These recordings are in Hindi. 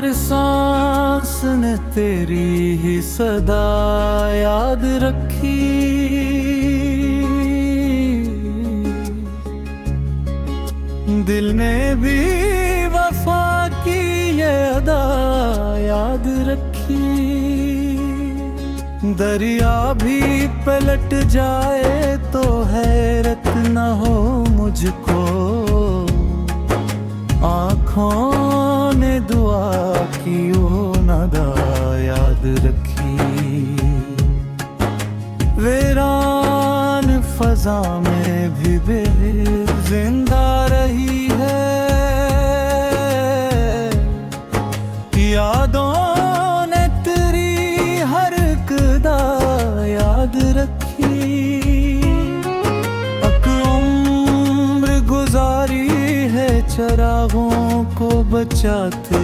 हर सांस ने तेरी ही सदा याद रखी। दिल ने भी वफा की ये अदा याद रखी। दरिया भी पलट जाए तो हैरत न हो मुझको, आँखों ने दुआ की वो नदा याद रखी। वीरान फजा में भी बेर जिंदा रही है, यादों ने तेरी हर एक अदा याद रखी। उम्र गुजारी है चरागों को बचाते,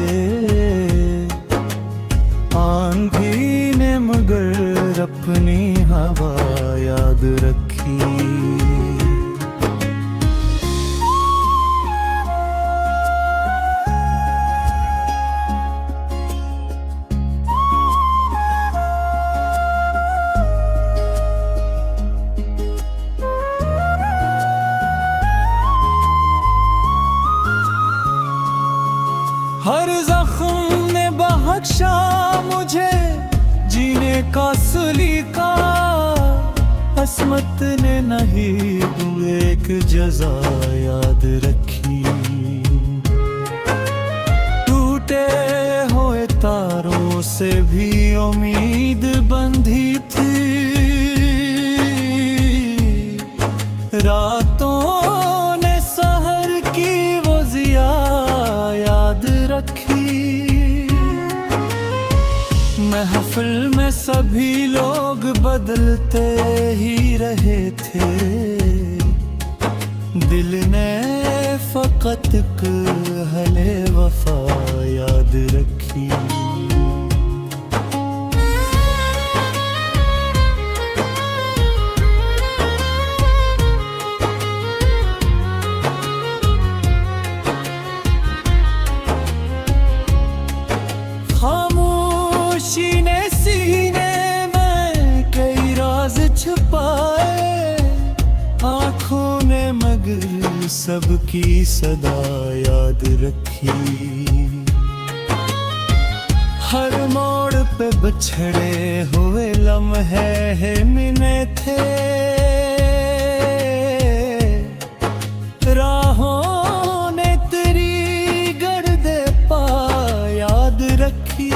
आंधी ने मगर अपनी हवा याद रखी। हर जख्म ने बख्शा मुझे जीने का सलीका, किस्मत ने नहीं एक जजा याद रखी। टूटे हुए तारों से भी उम्मीद बंधी थी, रातों ने सहर की वो जिया याद रखी। महफिल में सभी लोग बदलते ही रहे थे, दिल ने फकत कहले वफा याद रखी। खामोशी ने सीने में कई राज छुपाए, आँखों ने मगर सबकी सदा याद रखी। हर मोड़ पे बिछड़े हुए लम्हे मिले थे, राहों ने तेरी गर्दे पा याद रखी।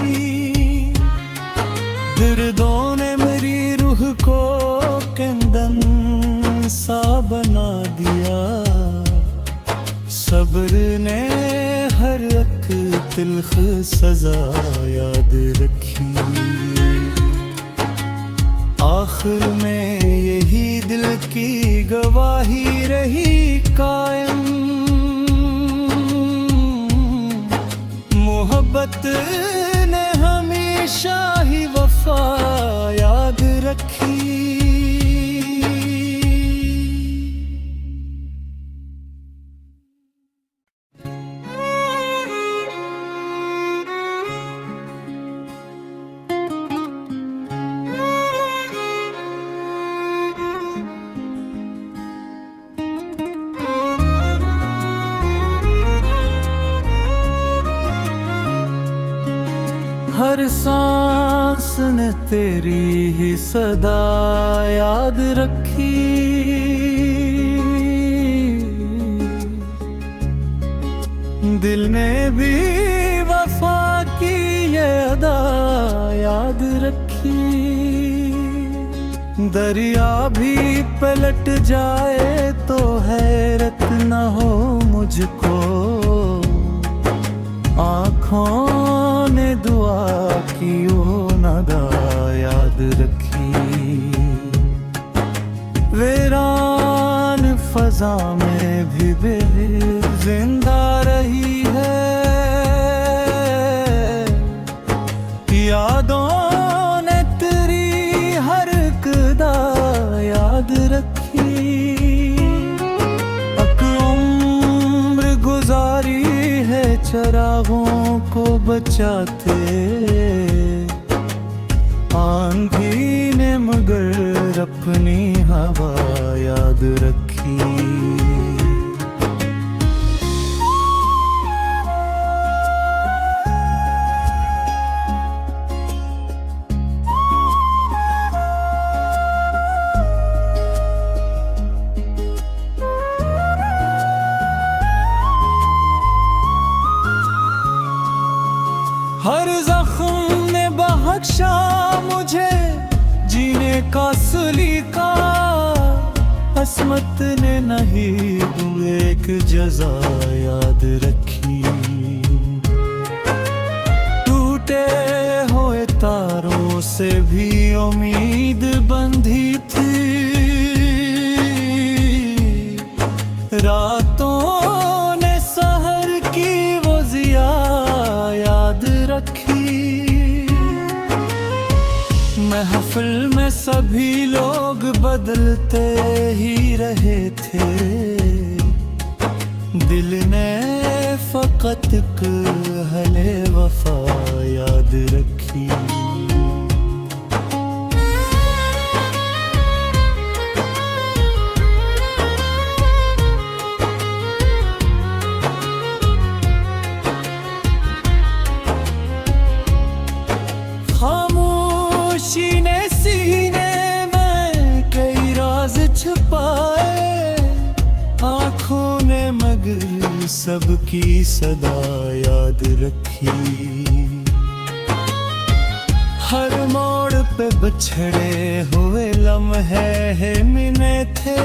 दर्दों ने मेरी रूह को कंदन सा बना दिया, सब्र ने हर एक तिल्ख सजा याद रखी। आखिर में यही दिल की गवाही रही कायम, मोहब्बत ने हमेशा ही वफा याद रखी। हर सांस ने तेरी ही सदा याद रखी। दिल ने भी वफा की ये अदा याद रखी। दरिया भी पलट जाए तो हैरत न हो मुझको, आँखों ने दुआ की वो नदा याद रखी। वीरान फजा में भी बेर जिंदा रही है, यादों ने तेरी हर एक अदा याद रखी। उम्र गुजारी है चरागों को बचाते। आंधी ने मगर अपनी हवा याद रखी। हर जख्म ने बख्शा मुझे जीने का सलीका। अस्मत ने नहीं एक जज़ा याद रखी। टूटे हुए तारों से भी उम्मीद बंधी थी। रातों ने सहर की वो ज़िया याद रखी। महफिल में सभी लोग बदलते ही रहे थे। दिल ने फकत अहले वफा याद रखी। खामोशी ने सीने में कई राज छुपाए। आँखों ने मगर सबकी सदा याद रखी। हर मोड़ पे बिछड़े हुए लम्हे मिले थे।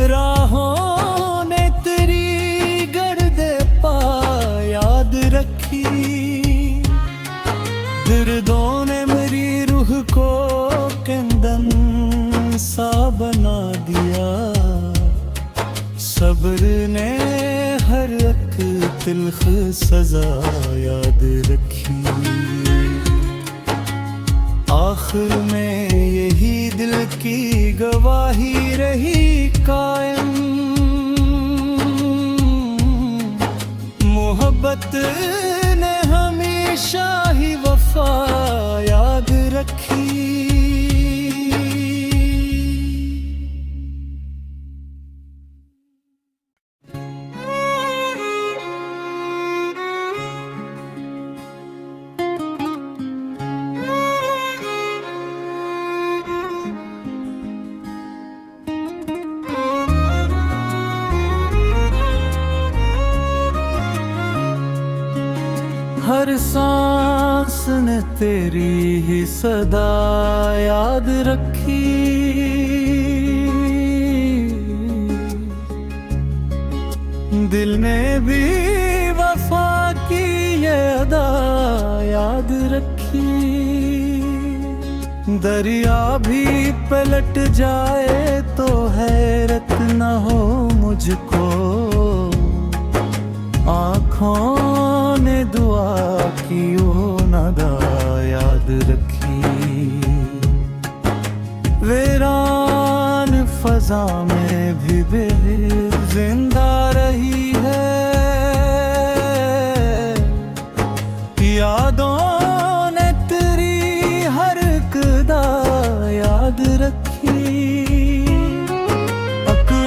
राहों ने तेरी गर्दे पा याद रखी। दर्दों ने मेरी रूह को कंदन सा बना दिया। सब्र ने हर एक तिल्ख सजा याद रखी। आखिर में यही दिल की गवाही रही कायम। मोहब्बत ने हमेशा ही वफा याद रखी। हर सांस ने तेरी ही सदा याद रखी। दिल ने भी वफा की ये अदा याद रखी। दरिया भी पलट जाए तो हैरत न हो मुझको। आँखों ने दुआ की वो नदा याद रखी। वीरान फजा में भी बेर जिंदा रही है। यादों ने तेरी हर एक दा याद रखी।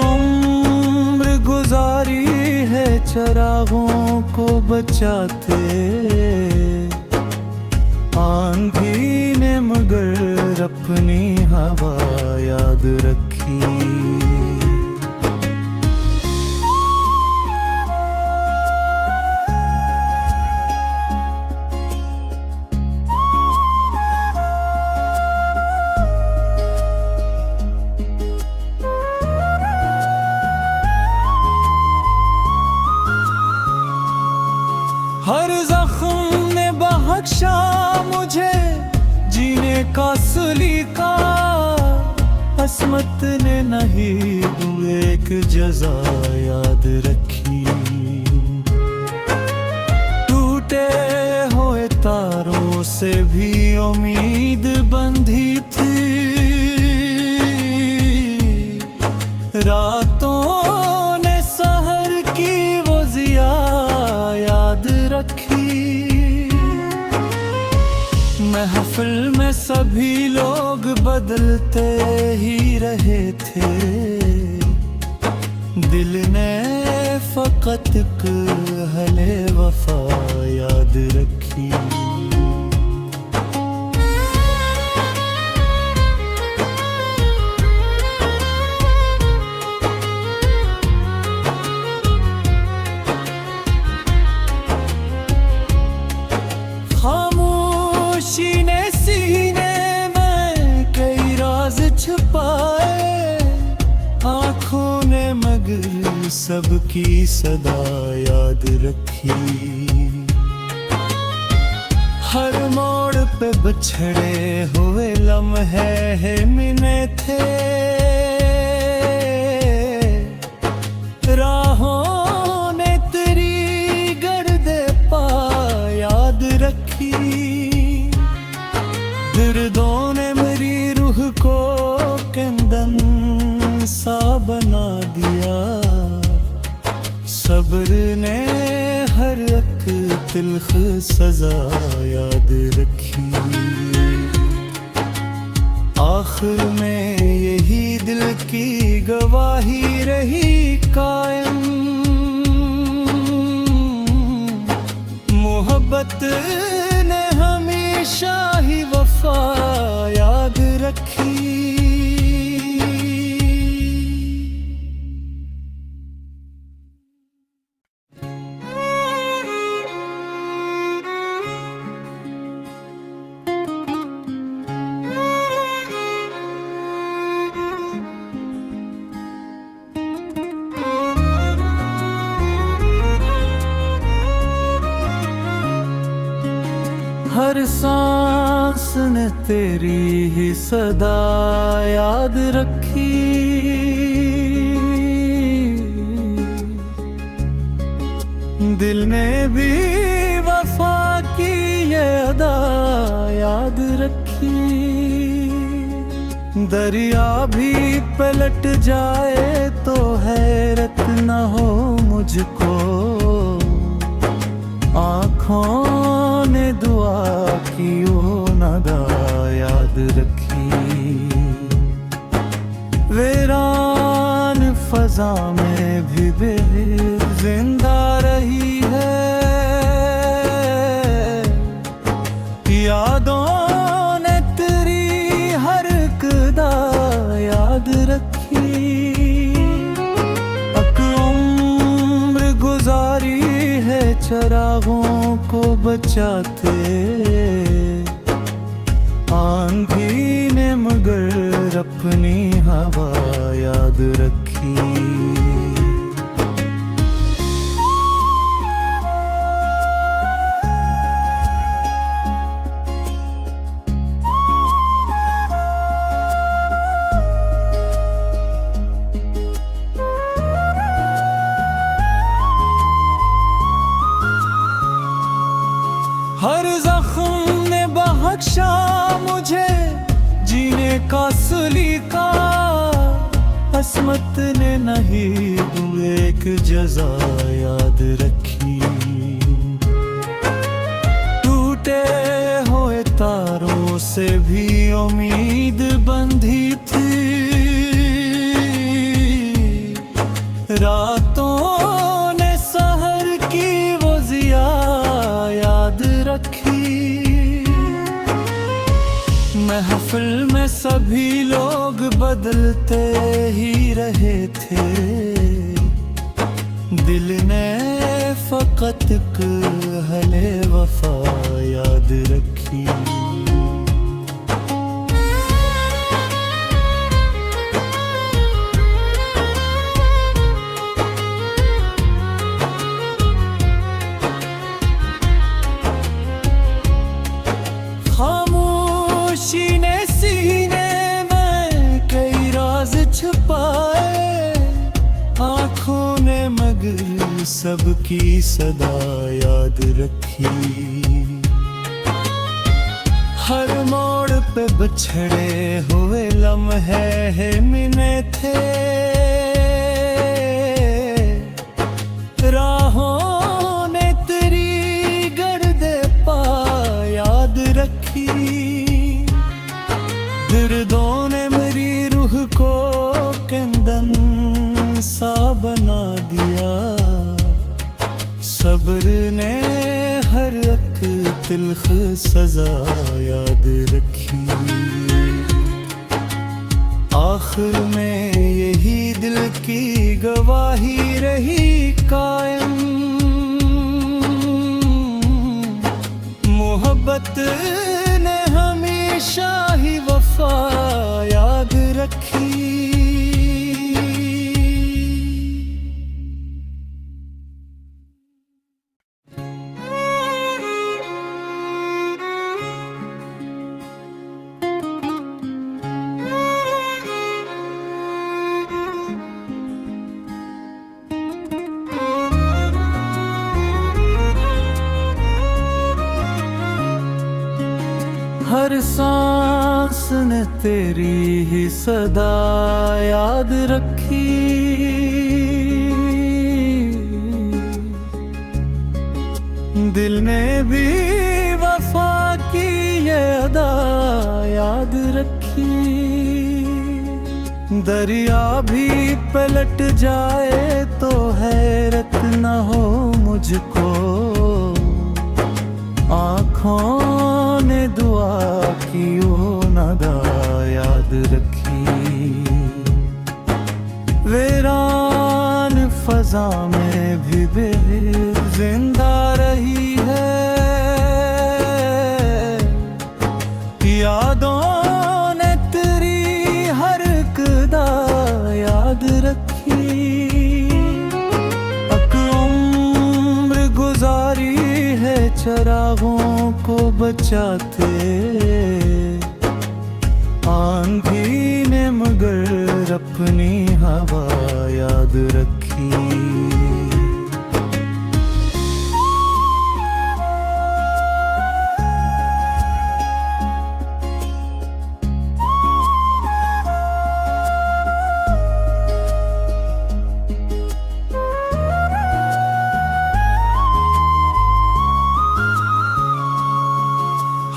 उम्र गुजारी है चरागों को बचाते। आंधी ने मगर अपनी हवा याद रखी। हर जख्म ने बख्शा मुझे जीने का सलीका। अस्मत ने नहीं एक जज़ा याद रखी। टूटे हुए तारों से भी उम्मीद बंधी थी। रातों ने सह महफिल में सभी लोग बदलते ही रहे थे, दिल ने फकत कहले वफा याद रखी। खामोशी ने सीने में कई राज छुपाए, आँखों ने मगर सबकी सदा याद रखी। हर मोड़ पे बिछड़े हुए लम्हे मिले थे, राहों ने तेरी गर्दे पा याद रखी। दर्दों ने मेरी रूह को कंदन सा बना दिया, सब्र ने हर एक तिल्ख सजा याद रखी। आखिर में यही दिल की गवाही रही कायम, मोहब्बत ने हमेशा ही वफा याद रखी। हर सांस ने तेरी ही सदा याद रखी। दिल ने भी वफा की ये अदा याद रखी। दरिया भी पलट जाए तो हैरत न हो मुझको, आँखों ने दुआ की ओ नदा याद रखी। वीरान फजा में भी बेदिल जिंदा रही है, यादों ने तेरी हर एक अदा याद रखी। उम्र गुजारी है चरागों को बचाते, आंधी ने मगर अपनी हवा याद रखी। हर जख्म ने बख्शा मुझे जीने का सलीका, अस्मत ने नहीं एक जजा याद रखी। टूटे हुए तारों से भी उम्मीद बंधी थी, रातों ने सहर की वो जिया याद रखी। महफिल में सभी लोग बदलते ही रहे थे, दिल ने फकत कहले वफा याद रखी। खामोशी ने सीने में कई राज छुपाए, आँखों ने मगर सबकी सदा याद रखी। हर मोड़ पे बिछड़े हुए लम्हे मिले थे, राहों ने तेरी गर्दे पा याद रखी। कुंदन सा बना दिया। सब्र ने हर एक तिल्ख सजा याद रखी। आखिर में यही दिल की गवाही रही कायम। मोहब्बत ने हमेशा ही वफा याद रखी। हर सांस ने तेरी ही सदा याद रखी। दिल ने भी वफा की ये अदा याद रखी। दरिया भी पलट जाए तो हैरत न हो मुझको। आँखों ने दुआ की वो नदा याद रखी। वीरान फजा में भी बेर जिंदा रही है। यादों ने तेरी हर एक दा याद रखी। उम्र गुजारी है चरागों को बचाते। आंधी ने मगर अपनी हवा याद रखी।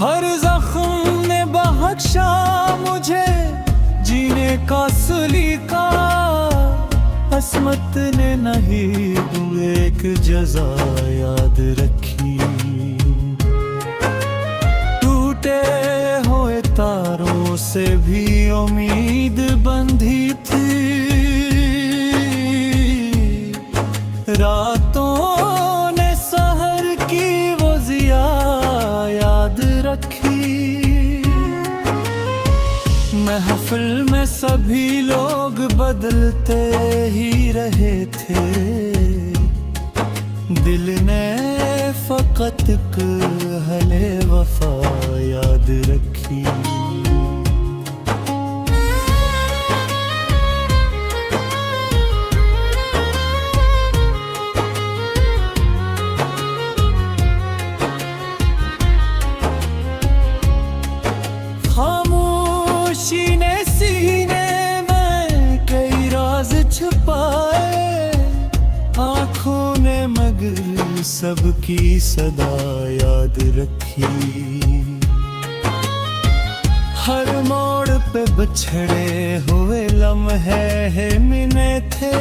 हर जख्म ने बख्शा मुझे जीने का सलीका। अस्मत ने नहीं एक जजा याद रखी। टूटे हुए तारों से भी उम्मीद बंधी थी। रातों ने सहर की वो जिया याद रखी। महफिल में सभी लोग बदलते ही रहे थे। दिल ने फकत कहले वफा याद रखी। खामोशी ने सीने में कई राज छुपाए। आँखों ने मगर सबकी सदा याद रखी। हर मोड़ पे बिछड़े हुए लम्हे मिले थे।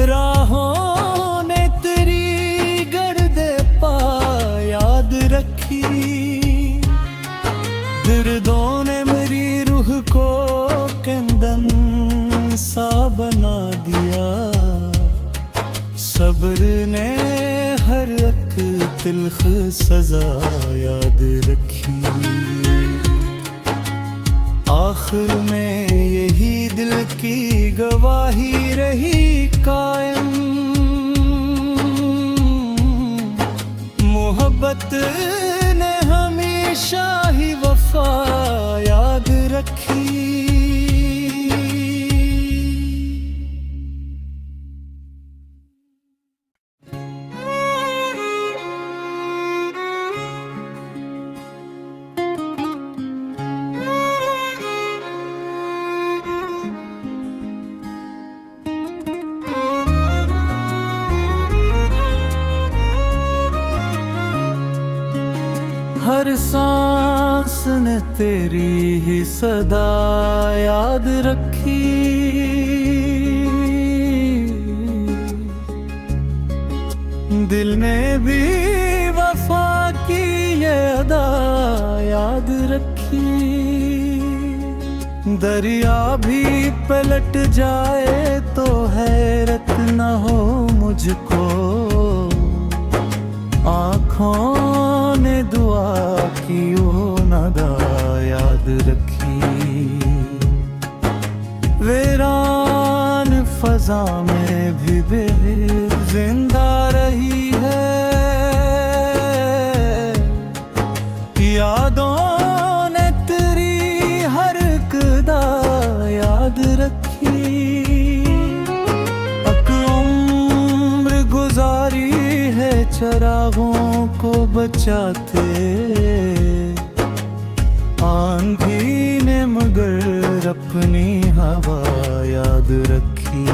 राहों ने तेरी गर्दे पा याद रखी। दर्दों ने मेरी रूह को कुंदन सा बना दिया। सब्र ने हर एक तिल्ख सजा याद रखी। आखिर में यही दिल की गवाही रही कायम। मोहब्बत ने हमेशा ही वफा याद रखी। हर सांस ने तेरी ही सदा याद रखी। दिल ने भी वफा की ये अदा याद रखी। दरिया भी पलट जाए तो हैरत न हो मुझको, आँखों ने दुआ की वो नदा याद रखी। वीरान फजा में भी बेर जिंदा रही है, यादों ने तेरी हर एक अदा याद रखी। उम्र गुजारी है चरागों को बचाते, आंधी ने मगर अपनी हवा याद रखी।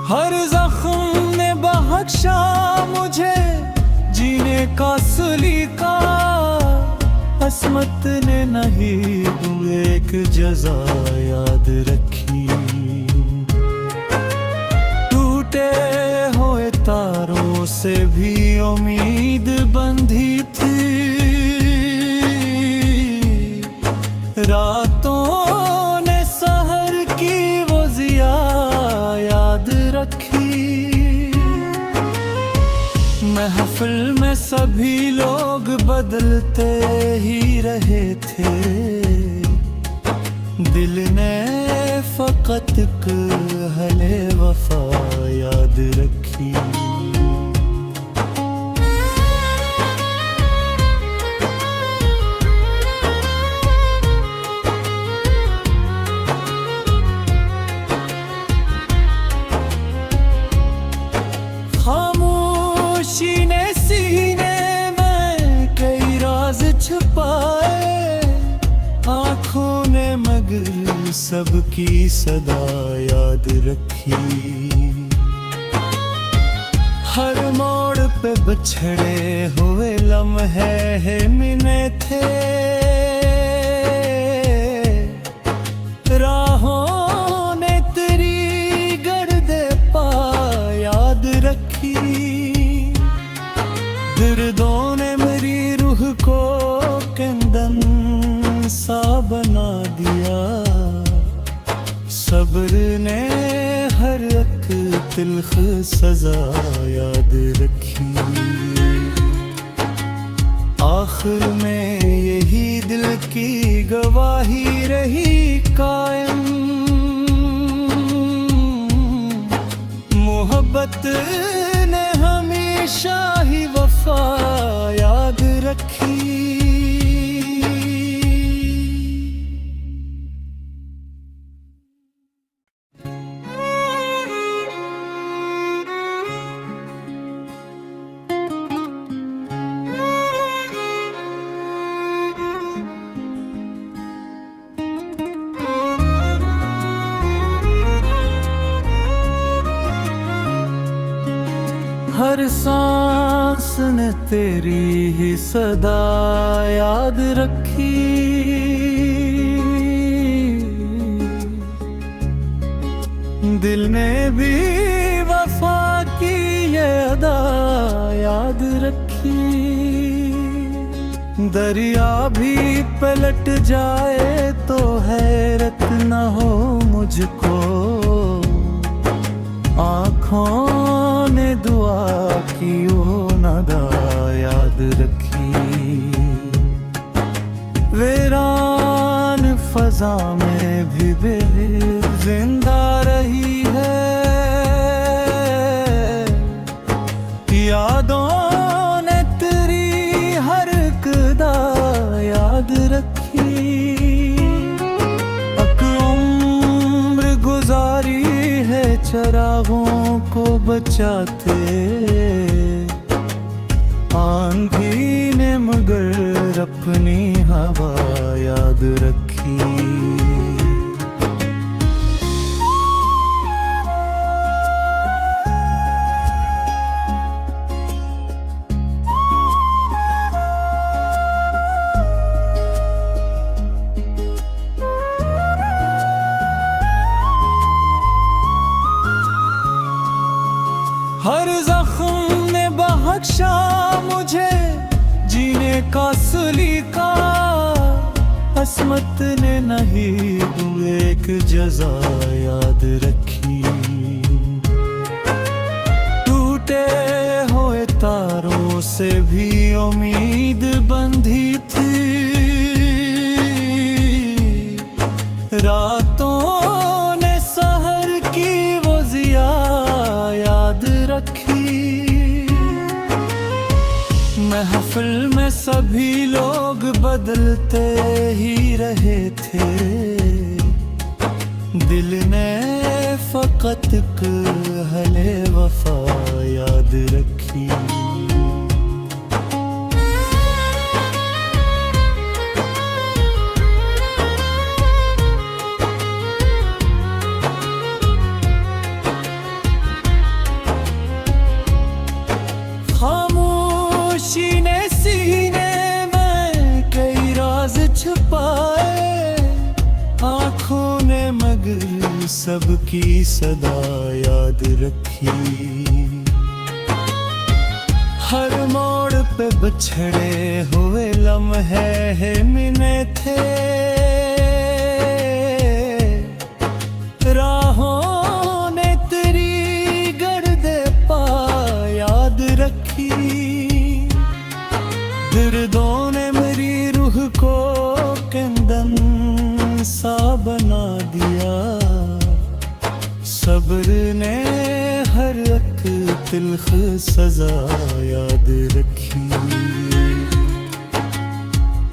हर जख्म ने बख्शा मुझे जीने का सलीका, अस्मत ने नहीं एक जजा याद रखी। टूटे हुए तारों से भी उम्मीद बंधी थी, रातों ने सहर की वो जिया याद रखी। महफिल में सभी लोग बदलते ही रहे थे, दिल ने फकत कहले वफा याद रखी। खामोशी ने सीने में कई राज छुपाए, आँखों ने मगर सबकी सदा याद रखी। हर मोड़ पे बिछड़े हुए लम्हे मिले थे, राहों ने तेरी गर्दे पा याद रखी। दर्दों ने मेरी रूह को कंदन सा बना दिया, सब्र ने हर एक तिल्ख सजा याद रखी। आखिर में यही दिल की गवाही रही कायम, मोहब्बत ने हमेशा ही वफा याद रखी। हर सांस ने तेरी ही सदा याद रखी। दिल ने भी वफा की ये अदा याद रखी। दरिया भी पलट जाए तो हैरत न हो मुझको, आँखों ने दुआ की वो नदा याद रखी। वीरान फजा में भी बेर जिंदा रही है, यादों ने तेरी हर एक अदा याद रखी। उम्र गुजारी है चरागों को बचाते, आंधी ने मगर अपनी हवा याद रखी। हर जख्म ने बख्शा मुझे जीने का सलीका, असमत ने नहीं एक जजा याद रखी। टूटे हुए तारों से भी उम्मीद बंधी थी, रातों ने सहर की वो जिया याद रखी। महफिल में सभी लोग बदलते ही रहे थे, दिल ने फकत कहले वफा याद रखी। खामोशी ने सीने में कई राज छुपाए, आँखों ने मगर सबकी सदा याद रखी। हर मोड़ पे बिछड़े हुए लम्हे मिले थे, राहों ने तेरी गर्दे पा याद रखी। दर्दों ने मेरी रूह को कंदन सा बना दिया, सब्र ने हर एक तिल्ख सजा याद रखी।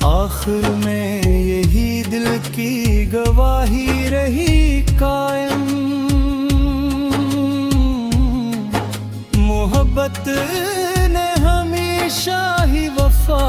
आखिर में यही दिल की गवाही रही कायम, मोहब्बत ने हमेशा ही वफा